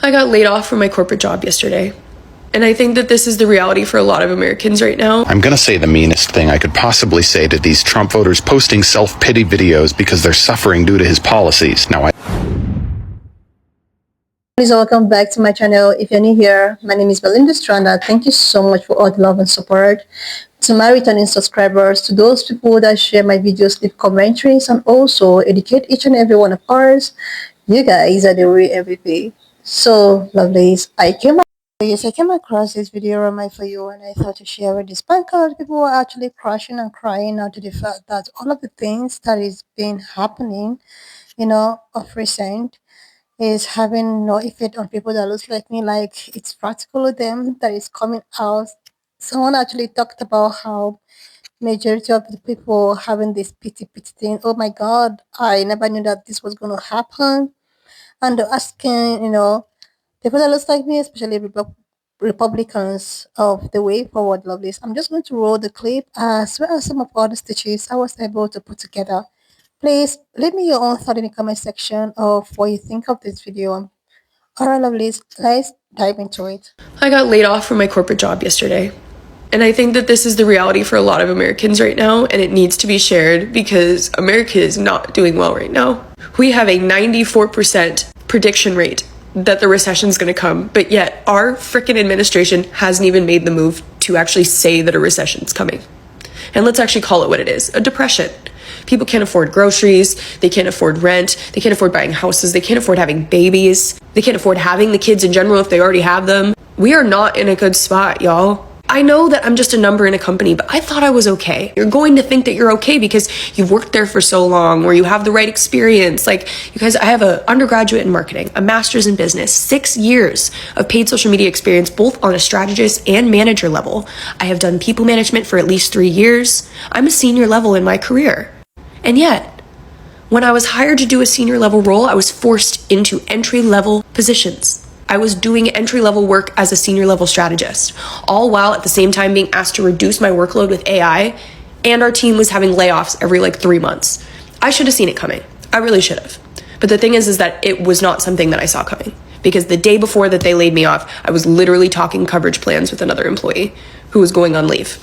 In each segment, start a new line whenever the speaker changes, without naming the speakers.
I got laid off from my corporate job yesterday. And I think that this is the reality for a lot of Americans right now.
I'm gonna say the meanest thing I could possibly say to these Trump voters posting self-pity videos because they're suffering due to his policies.
Please welcome back to my channel. If you're new here, my name is Belinda Stranda. Thank you so much for all the love and support. To my returning subscribers, to those people that share my videos, leave commentaries, and also educate each and every one of ours, you guys are the real MVP. So, lovelies, I came across this video on my For You, and I thought to share it despite a lot of people were actually crashing and crying out to the fact that all of the things that is been happening, of recent is having no effect on people that looks like me, like it's practically them that is coming out. Someone actually talked about how majority of the people having this pity thing. Oh my god, I never knew that this was going to happen. And they're asking, people that looks like me, especially Republicans, of the way forward, lovelies. I'm just going to roll the clip as well as some of all the stitches I was able to put together. Please leave me your own thought in the comment section of what you think of this video. Alright, lovelies, let's dive into it.
I got laid off from my corporate job yesterday. And I think that this is the reality for a lot of Americans right now, and it needs to be shared because America is not doing well right now. We have a 94% prediction rate that the recession is going to come, but yet our frickin' administration hasn't even made the move to actually say that a recession is coming. And let's actually call it what it is, a depression. People can't afford groceries, they can't afford rent, they can't afford buying houses, they can't afford having babies, they can't afford having the kids in general if they already have them. We are not in a good spot, y'all. I know that I'm just a number in a company, but I thought I was okay. You're going to think that you're okay because you've worked there for so long or you have the right experience. Like, you guys, I have an undergraduate in marketing, a master's in business, 6 years of paid social media experience, both on a strategist and manager level. I have done people management for at least 3 years. I'm a senior level in my career. And yet, when I was hired to do a senior level role, I was forced into entry level positions. I was doing entry-level work as a senior-level strategist, all while at the same time being asked to reduce my workload with AI, and our team was having layoffs every 3 months. I should have seen it coming. I really should have. But the thing is that it was not something that I saw coming, because the day before that they laid me off, I was literally talking coverage plans with another employee who was going on leave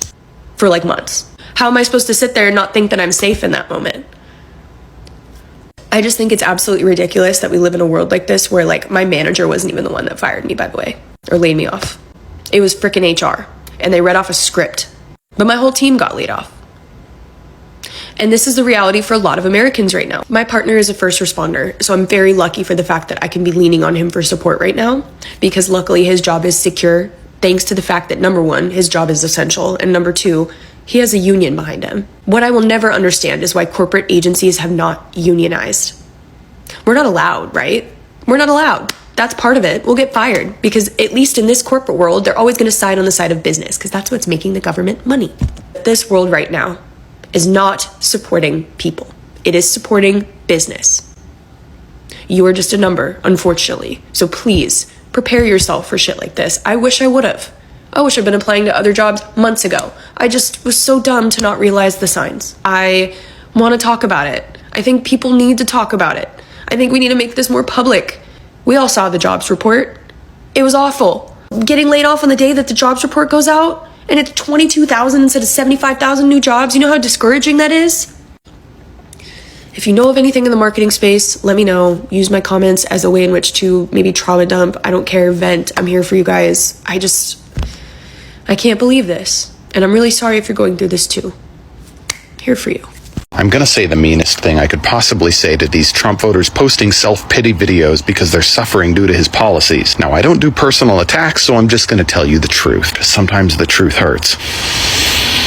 for months. How am I supposed to sit there and not think that I'm safe in that moment? I just think it's absolutely ridiculous that we live in a world like this where my manager wasn't even the one that fired me, by the way, or laid me off. It was frickin' HR, and they read off a script, but my whole team got laid off. And this is the reality for a lot of Americans right now. My partner is a first responder, so I'm very lucky for the fact that I can be leaning on him for support right now, because luckily his job is secure, thanks to the fact that number one, his job is essential, and number two, he has a union behind him. What I will never understand is why corporate agencies have not unionized. We're not allowed, right? We're not allowed. That's part of it. We'll get fired because at least in this corporate world, they're always going to side on the side of business because that's what's making the government money. This world right now is not supporting people. It is supporting business. You are just a number, unfortunately. So please prepare yourself for shit like this. I wish I would have. I wish I'd been applying to other jobs months ago. I just was so dumb to not realize the signs. I want to talk about it. I think people need to talk about it. I think we need to make this more public. We all saw the jobs report. It was awful. Getting laid off on the day that the jobs report goes out, and it's 22,000 instead of 75,000 new jobs. You know how discouraging that is? If you know of anything in the marketing space, let me know. Use my comments as a way in which to maybe trauma dump. I don't care, vent. I'm here for you guys. I can't believe this. And I'm really sorry if you're going through this too. Here for you.
I'm gonna say the meanest thing I could possibly say to these Trump voters posting self-pity videos because they're suffering due to his policies. Now, I don't do personal attacks, so I'm just gonna tell you the truth. Sometimes the truth hurts.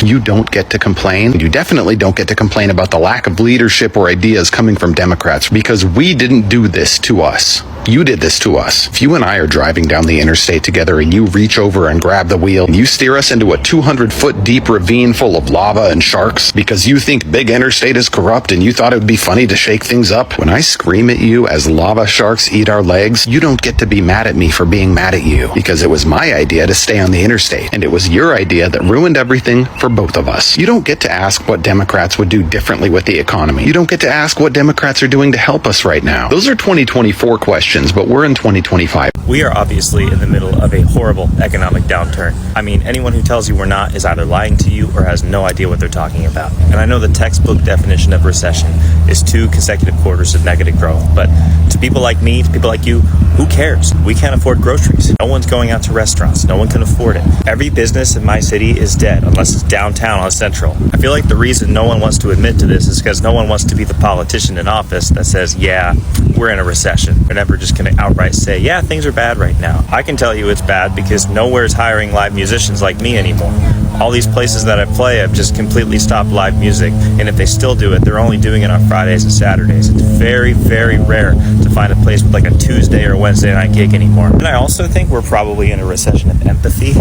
You don't get to complain. You definitely don't get to complain about the lack of leadership or ideas coming from Democrats because we didn't do this to us. You did this to us. If you and I are driving down the interstate together and you reach over and grab the wheel and you steer us into a 200-foot deep ravine full of lava and sharks because you think big interstate is corrupt and you thought it would be funny to shake things up, when I scream at you as lava sharks eat our legs, you don't get to be mad at me for being mad at you because it was my idea to stay on the interstate and it was your idea that ruined everything for both of us. You don't get to ask what Democrats would do differently with the economy. You don't get to ask what Democrats are doing to help us right now. Those are 2024 questions. questions, but we're in 2025.
We are obviously in the middle of a horrible economic downturn. I mean, anyone who tells you we're not is either lying to you or has no idea what they're talking about. And I know the textbook definition of recession is 2 consecutive quarters of negative growth, but to people like me, to people like you, who cares? We can't afford groceries. No one's going out to restaurants. No one can afford it. Every business in my city is dead unless it's downtown on Central. I feel like the reason no one wants to admit to this is because no one wants to be the politician in office that says, yeah, we're in a recession. They're never just going to outright say, yeah, things are bad right now. I can tell you it's bad because nowhere's hiring live musicians like me anymore. All these places that I play have just completely stopped live music, and if they still do it, they're only doing it on Fridays and Saturdays. It's very, very rare to find a place with like a Tuesday or Wednesday night gig anymore. And I also think we're probably in a recession of empathy.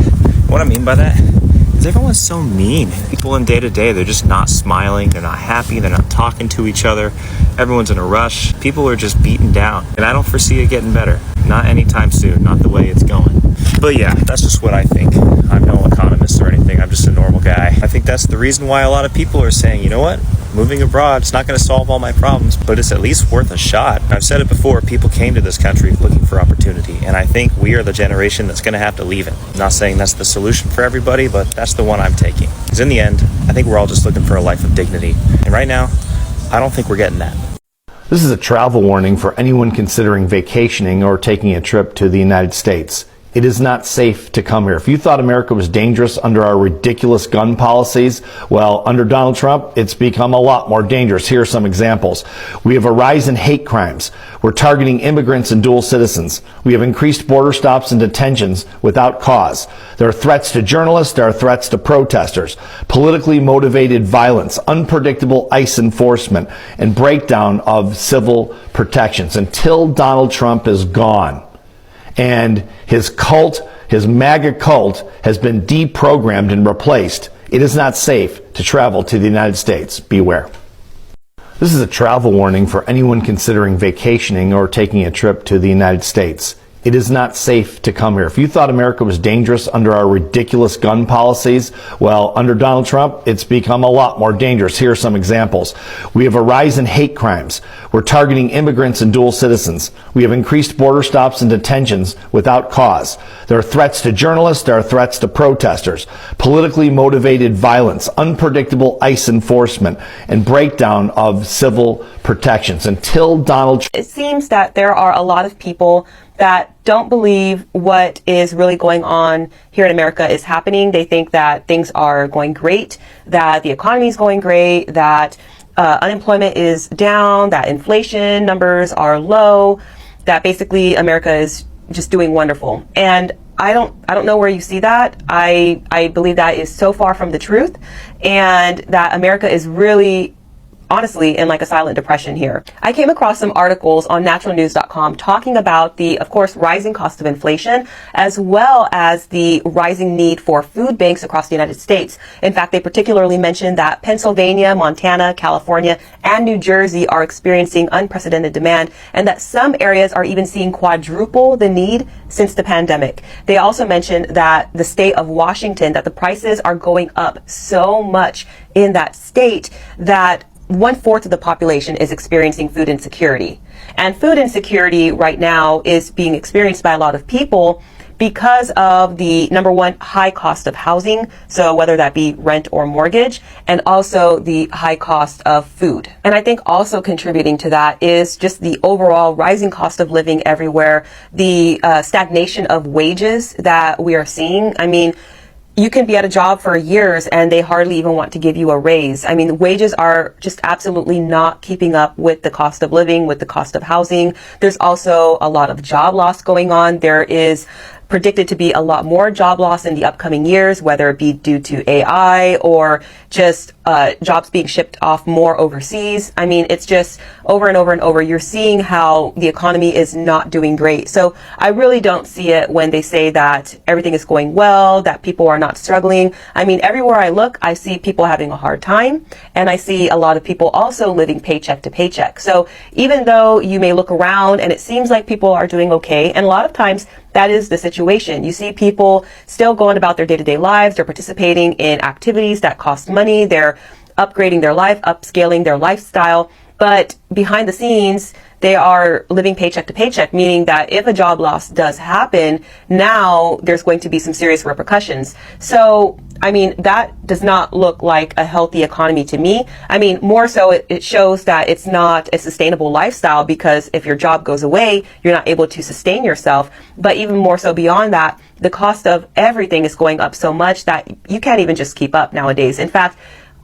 What I mean by that is everyone's so mean. People in day-to-day, they're just not smiling, they're not happy, they're not talking to each other. Everyone's in a rush. People are just beaten down, and I don't foresee it getting better. Not anytime soon, not the way it's going. But yeah, that's just what I think. I'm no economist or anything, I'm just a normal guy. I think that's the reason why a lot of people are saying, you know what? Moving abroad, it's not going to solve all my problems, but it's at least worth a shot. I've said it before, people came to this country looking for opportunity, and I think we are the generation that's going to have to leave it. I'm not saying that's the solution for everybody, but that's the one I'm taking. Because in the end, I think we're all just looking for a life of dignity. And right now, I don't think we're getting that.
This is a travel warning for anyone considering vacationing or taking a trip to the United States. It is not safe to come here. If you thought America was dangerous under our ridiculous gun policies, well, under Donald Trump, it's become a lot more dangerous. Here are some examples. We have a rise in hate crimes. We're targeting immigrants and dual citizens. We have increased border stops and detentions without cause. There are threats to journalists. There are threats to protesters. Politically motivated violence, unpredictable ICE enforcement, and breakdown of civil protections. Until Donald Trump is gone and his cult, his MAGA cult, has been deprogrammed and replaced, it is not safe to travel to the United States. Beware. This is a travel warning for anyone considering vacationing or taking a trip to the United States. It is not safe to come here. If you thought America was dangerous under our ridiculous gun policies, well, under Donald Trump, it's become a lot more dangerous. Here are some examples. We have a rise in hate crimes. We're targeting immigrants and dual citizens. We have increased border stops and detentions without cause. There are threats to journalists. There are threats to protesters. Politically motivated violence, unpredictable ICE enforcement, and breakdown of civil protections. Until Donald Trump...
It seems that there are a lot of people that don't believe what is really going on here in America is happening. They think that things are going great, that the economy is going great, that unemployment is down, that inflation numbers are low, that basically America is just doing wonderful. And I don't know where you see that. I believe that is so far from the truth, and that America is really honestly in like a silent depression here. I came across some articles on naturalnews.com talking about the, of course, rising cost of inflation, as well as the rising need for food banks across the United States. In fact, they particularly mentioned that Pennsylvania, Montana, California, and New Jersey are experiencing unprecedented demand, and that some areas are even seeing quadruple the need since the pandemic. They also mentioned that the state of Washington, that the prices are going up so much in that state that 1/4 of the population is experiencing food insecurity. And food insecurity right now is being experienced by a lot of people because of the, number one, high cost of housing, so whether that be rent or mortgage, and also the high cost of food. And I think also contributing to that is just the overall rising cost of living everywhere, the stagnation of wages that we are seeing. I mean, you can be at a job for years and they hardly even want to give you a raise. I mean, wages are just absolutely not keeping up with the cost of living, with the cost of housing. There's also a lot of job loss going on. There is predicted to be a lot more job loss in the upcoming years, whether it be due to AI or just jobs being shipped off more overseas. I mean, it's just over and over and over. You're seeing how the economy is not doing great. So I really don't see it when they say that everything is going well, that people are not struggling. I mean, everywhere I look, I see people having a hard time, and I see a lot of people also living paycheck to paycheck. So even though you may look around and it seems like people are doing okay, and a lot of times that is the situation. You see people still going about their day-to-day lives. They're participating in activities that cost money. They're upgrading their life, upscaling their lifestyle. But behind the scenes, they are living paycheck to paycheck, meaning that if a job loss does happen, now there's going to be some serious repercussions. So, I mean, that does not look like a healthy economy to me. I mean, more so it shows that it's not a sustainable lifestyle, because if your job goes away, you're not able to sustain yourself. But even more so beyond that, the cost of everything is going up so much that you can't even just keep up nowadays. In fact,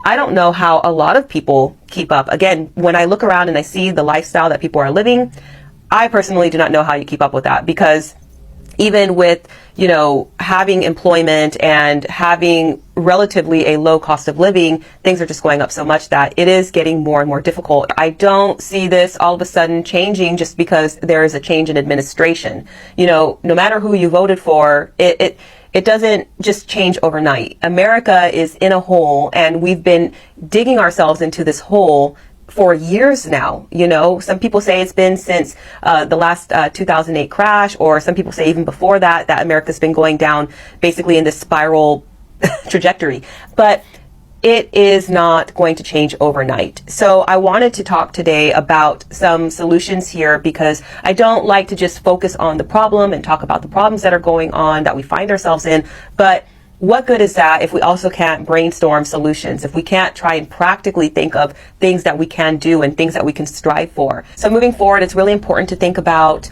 I don't know how a lot of people keep up. Again, when I look around and I see the lifestyle that people are living, I personally do not know how you keep up with that, because even with, you know, having employment and having relatively a low cost of living, things are just going up so much that it is getting more and more difficult. I don't see this all of a sudden changing just because there is a change in administration. You know, no matter who you voted for, it doesn't just change overnight. America is in a hole, and we've been digging ourselves into this hole for years now. You know, some people say it's been since the last 2008 crash, or some people say even before that, that America's been going down basically in this spiral trajectory. But it is not going to change overnight. So I wanted to talk today about some solutions here, because I don't like to just focus on the problem and talk about the problems that are going on, that we find ourselves in. But what good is that if we also can't brainstorm solutions, if we can't try and practically think of things that we can do and things that we can strive for? So moving forward, it's really important to think about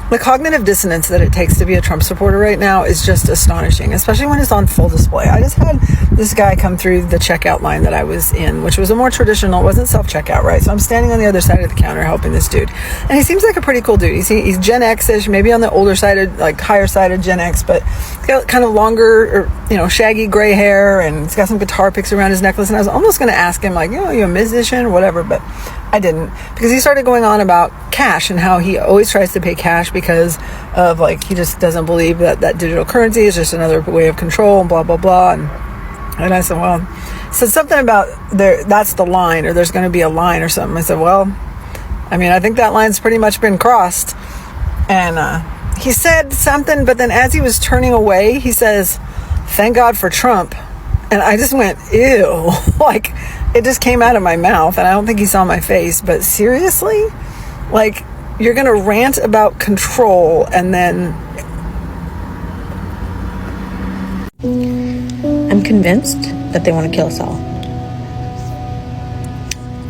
the cognitive dissonance that it takes to be a Trump supporter right now is just astonishing, especially when it's on full display. I just had this guy come through the checkout line that I was in, which was a more traditional, it wasn't self-checkout, right? So I'm standing on the other side of the counter helping this dude. And he seems like a pretty cool dude. He's Gen X-ish, maybe on the older side of, like higher side of Gen X, but he's got kind of longer, or, you know, shaggy gray hair, and he's got some guitar picks around his necklace. And I was almost going to ask him, like, you know, you a musician or whatever, but I didn't, because he started going on about cash and how he always tries to pay cash because of, like, he just doesn't believe that digital currency is just another way of control and blah, blah, blah. And I said, well, said something about that's the line, or there's going to be a line or something. I said, well, I mean, I think that line's pretty much been crossed. And he said something, but then as he was turning away, he says, "Thank God for Trump." And I just went, ew, like it just came out of my mouth, and I don't think he saw my face, but seriously, like, you're going to rant about control and then...
I'm convinced that they want to kill us all.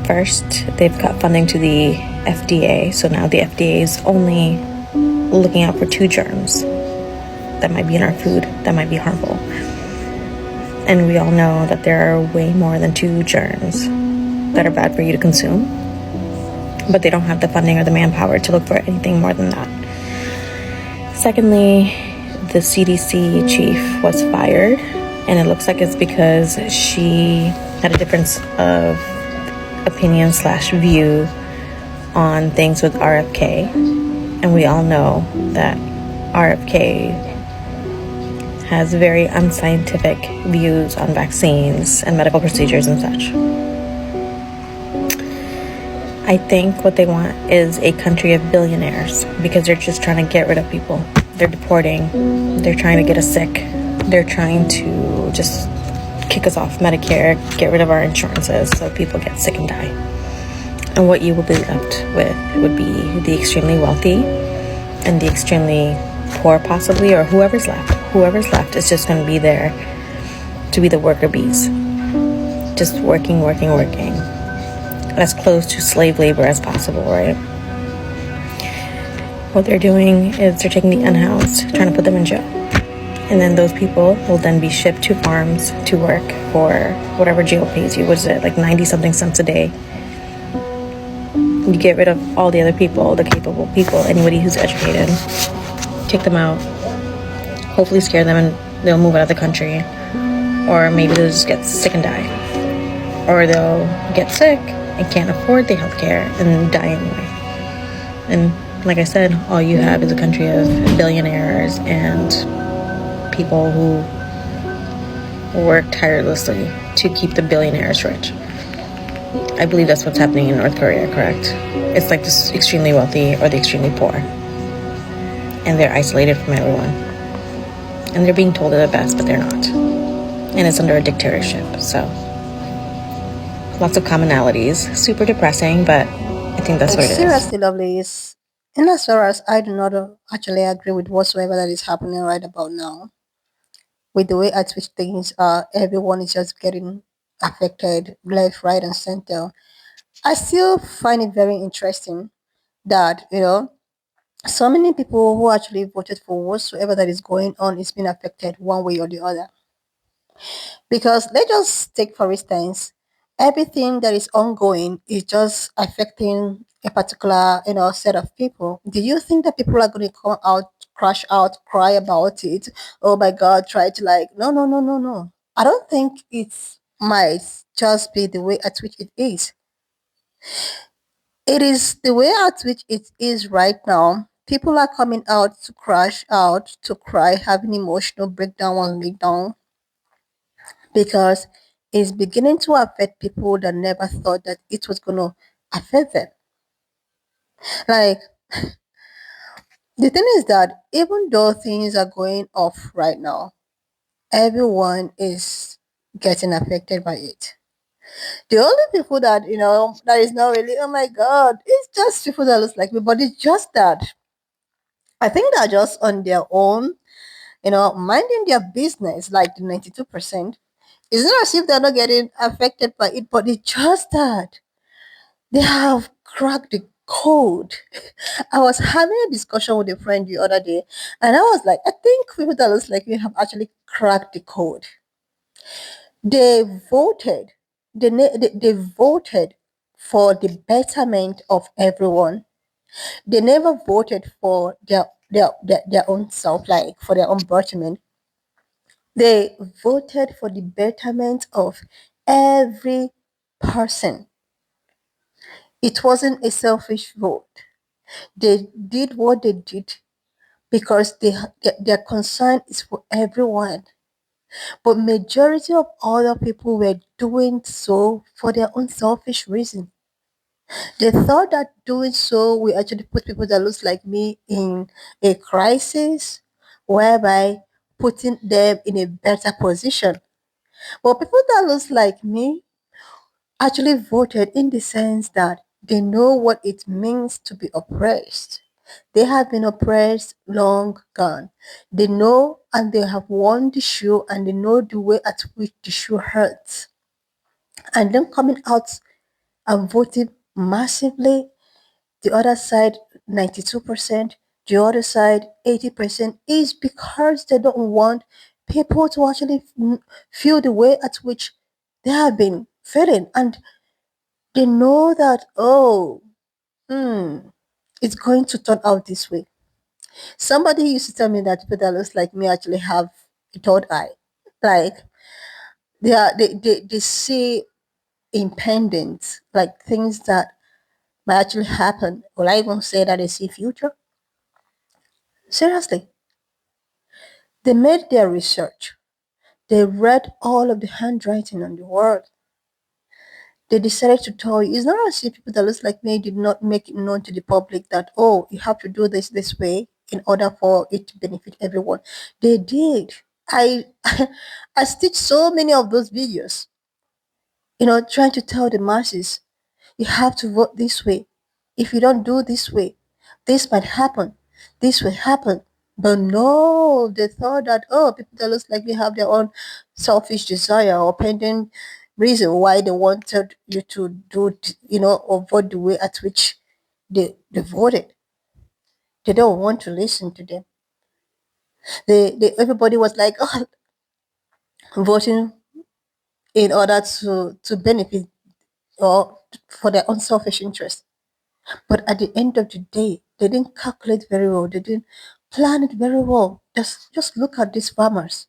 First, they've cut funding to the FDA, so now the FDA is only looking out for 2 germs that might be in our food that might be harmful. And we all know that there are way more than 2 germs that are bad for you to consume, but they don't have the funding or the manpower to look for anything more than that. Secondly, the CDC chief was fired, and it looks like it's because she had a difference of opinion / view on things with RFK. And we all know that RFK has very unscientific views on vaccines and medical procedures and such. I think what they want is a country of billionaires, because they're just trying to get rid of people. They're deporting, they're trying to get us sick, they're trying to just kick us off Medicare, get rid of our insurances so people get sick and die. And what you will be left with would be the extremely wealthy and the extremely poor, possibly, or whoever's left. Whoever's left is just going to be there to be the worker bees. Just working. As close to slave labor as possible, right? What they're doing is they're taking the unhoused, trying to put them in jail. And then those people will then be shipped to farms to work for whatever jail pays you. What is it, like 90-something cents a day? You get rid of all the other people, the capable people, anybody who's educated. Kick them out. Hopefully scare them and they'll move out of the country. Or maybe they'll just get sick and die. Or they'll get sick and can't afford the healthcare and die anyway. And like I said, all you have is a country of billionaires and people who work tirelessly to keep the billionaires rich. I believe that's what's happening in North Korea, correct? It's like the extremely wealthy or the extremely poor. And they're isolated from everyone. And they're being told they're the best, but they're not. And it's under a dictatorship, so lots of commonalities. Super depressing, but I think that's what it is.
Seriously, lovelies. In as far as I do not actually agree with whatsoever that is happening right about now, with the way at which things are, everyone is just getting affected left, right, and center. I still find it very interesting that, so many people who actually voted for whatsoever that is going on is being affected one way or the other. Because let's just take, for instance, everything that is ongoing is just affecting a particular, set of people. Do you think that people are going to come out, crash out, cry about it? Oh my God, try to like, no, no, no, no, no. I don't think it might just be the way at which it is. It is the way at which it is right now. People are coming out to crash out, to cry, having emotional breakdown and breakdown because it's beginning to affect people that never thought that it was going to affect them. Like, the thing is that even though things are going off right now, everyone is getting affected by it. The only people that, that is not really, oh my God, it's just people that looks like me, but it's just that I think they're just on their own, minding their business, like the 92%. It's not as if they're not getting affected by it, but it's just that they have cracked the code. I was having a discussion with a friend the other day, and I was like, I think people that looks like me have actually cracked the code. They voted, they voted for the betterment of everyone. They never voted for their own self, like for their own betterment. They voted for the betterment of every person. It wasn't a selfish vote. They did what they did because their concern is for everyone. But majority of other people were doing so for their own selfish reason. They thought that doing so will actually put people that looks like me in a crisis, whereby putting them in a better position. But people that looks like me actually voted in the sense that they know what it means to be oppressed. They have been oppressed long gone. They know and they have won the shoe and they know the way at which the shoe hurts. And them coming out and voting massively, the other side 92%, the other side 80%, is because they don't want people to actually feel the way at which they have been feeling. And they know that, oh, it's going to turn out this way. Somebody used to tell me that people that looks like me actually have a third eye. Like they see impending, like things that might actually happen. Will I even say that they see future? Seriously. They made their research. They read all of the handwriting on the wall. They decided to tell you. It's not as if people that looks like me did not make it known to the public that, oh, you have to do this way in order for it to benefit everyone. They did. I I stitched so many of those videos, trying to tell the masses, you have to vote this way. If you don't do this way, this might happen. This will happen. But no, they thought that, oh, people that looks like they have their own selfish desire or pending reason why they wanted you to do, or vote the way at which they voted. They don't want to listen to them. Everybody was like, oh, voting in order to benefit or for their own selfish interest. But at the end of the day, they didn't calculate very well. They didn't plan it very well. Just look at these farmers.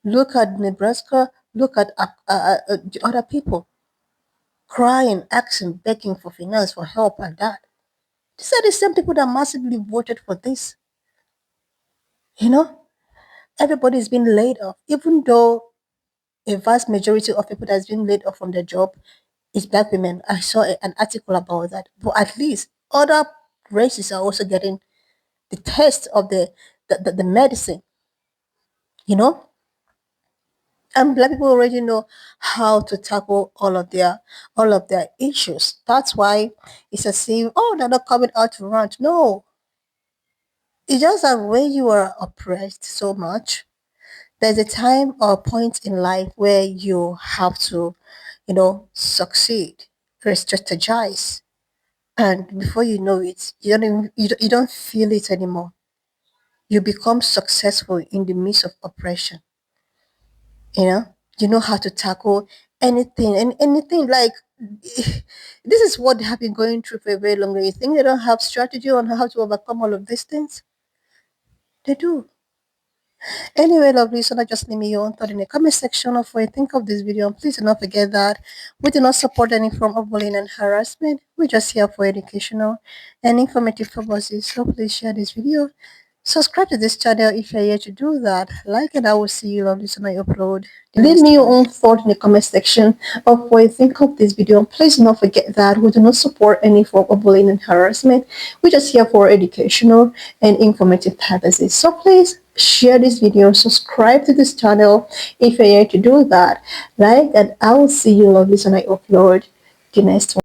Look at Nebraska. Look at the other people crying, asking, begging for finance, for help, and that. These are the same people that massively voted for this. You know, everybody's been laid off, even though a vast majority of people that's been laid off from their job is black women. I saw an article about that. But at least other races are also getting the test of the medicine, you know? And black people already know how to tackle all of their issues. That's why it's as if, oh, they're not coming out to rant. No, it's just that when you are oppressed so much, there's a time or point in life where you have to, succeed, re-strategize, and before you know it, you don't feel it anymore. You become successful in the midst of oppression. You know, you know how to tackle anything and anything. Like this is what they have been going through for a very long time. You think they don't have strategy on how to overcome all of these things? They do. Anyway, lovely, so that just leave me your own thought in the comment section of what you think of this video. And please do not forget that we do not support any form of bullying and harassment. We're just here for educational and informative purposes. So please share this video. Subscribe to this channel if you're here to do that. Like, and I will see you lovely when I upload. Leave me your own thought in the comment section of what you think of this video. And please do not forget that we do not support any form of bullying and harassment. We're just here for educational and informative purposes. So please share this video, subscribe to this channel if you're here to do that. Like, and I will see you lovely when I upload the next one.